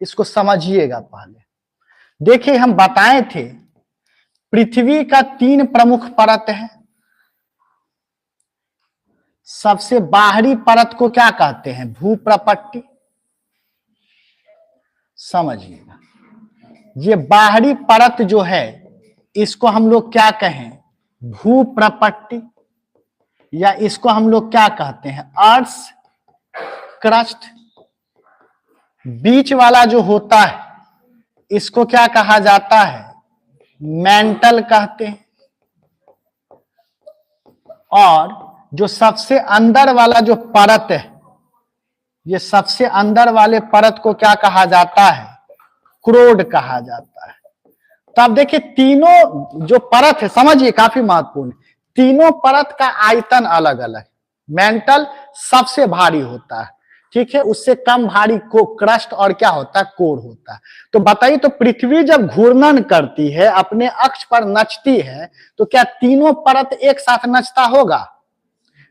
इसको समझिएगा पहले। देखिए हम बताए थे पृथ्वी का 3 प्रमुख परत है। सबसे बाहरी परत को क्या कहते हैं? भूप्रपट्टी। समझिएगा, ये बाहरी परत जो है इसको हम लोग क्या कहें? भूप्रपट्टी, या इसको हम लोग क्या कहते हैं? Earth crust. बीच वाला जो होता है इसको क्या कहा जाता है? मेंटल कहते हैं। और जो सबसे अंदर वाला जो परत है, ये सबसे अंदर वाले परत को क्या कहा जाता है? क्रोड कहा जाता है। तो आप देखिए तीनों जो परत है, समझिए काफी महत्वपूर्ण है, तीनों परत का आयतन अलग अलग। मेंटल सबसे भारी होता है, ठीक है, उससे कम भारी को क्रस्ट और क्या होता है? कोर होता है। तो बताइए, तो पृथ्वी जब घूर्णन करती है, अपने अक्ष पर नचती है, तो क्या तीनों परत एक साथ नचता होगा?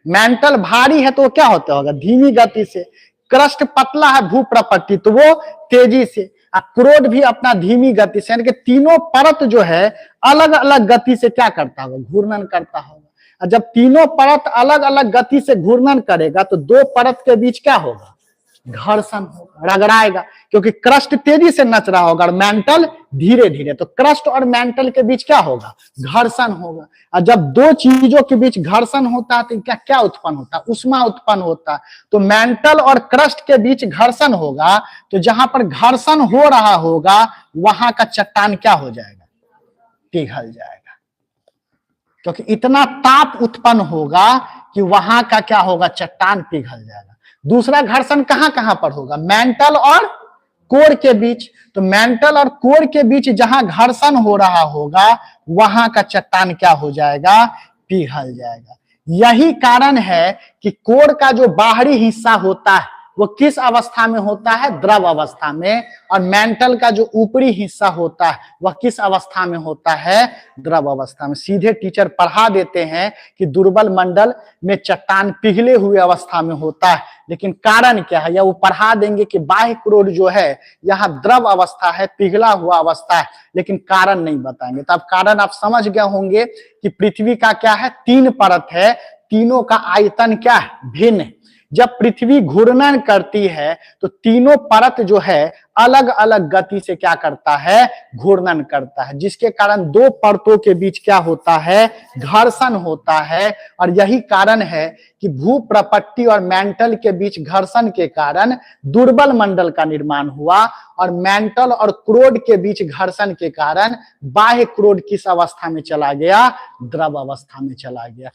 मेंटल भारी है तो क्या होता होगा? धीमी गति से। क्रस्ट पतला है भूप्रपट्टी, तो वो तेजी से। क्रोड भी अपना धीमी गति से, यानी कि तीनों परत जो है अलग अलग गति से क्या करता होगा? घूर्णन करता होगा। जब तीनों परत अलग अलग गति से घूर्णन करेगा तो दो परत के बीच क्या होगा? घर्षण होगा, रगड़ाएगा, क्योंकि क्रस्ट तेजी से नच रहा होगा और मेंटल धीरे धीरे। तो क्रस्ट और मेंटल के बीच क्या होगा? घर्षण होगा। और जब दो चीजों के बीच घर्षण होता है तो क्या क्या उत्पन्न होता है? उष्मा उत्पन्न होता है। तो मेंटल और क्रस्ट के बीच घर्षण होगा, तो जहां पर घर्षण हो रहा होगा वहां का चट्टान क्या हो जाएगा? पिघल जाएगा, क्योंकि इतना ताप उत्पन्न होगा कि वहां का क्या होगा? चट्टान पिघल जाएगा। दूसरा घर्षण कहां कहां पर होगा? मेंटल और कोर के बीच। तो मेंटल और कोर के बीच जहां घर्षण हो रहा होगा वहां का चट्टान क्या हो जाएगा? पिघल जाएगा। यही कारण है कि कोर का जो बाहरी हिस्सा होता है वो किस अवस्था में होता है? द्रव अवस्था में। और मेंटल का जो ऊपरी हिस्सा होता है वह किस अवस्था में होता है? द्रव अवस्था में। सीधे टीचर पढ़ा देते हैं कि दुर्बल मंडल में चट्टान पिघले हुए अवस्था में होता है, लेकिन कारण क्या है? या वो पढ़ा देंगे कि बाह्य क्रोड जो है यहाँ द्रव अवस्था है, पिघला हुआ अवस्था है, लेकिन कारण नहीं बताएंगे। तो अब कारण आप समझ गए होंगे कि पृथ्वी का क्या है? 3 परत है, तीनों का आयतन क्या है? भिन्न। जब पृथ्वी घूर्णन करती है तो तीनों परत जो है अलग अलग गति से क्या करता है? घूर्णन करता है, जिसके कारण दो परतों के बीच क्या होता है? घर्षण होता है। और यही कारण है कि भूप्रपट्टी और मेंटल के बीच घर्षण के कारण दुर्बल मंडल का निर्माण हुआ, और मेंटल और क्रोड के बीच घर्षण के कारण बाह्य क्रोड किस अवस्था में चला गया? द्रव अवस्था में चला गया।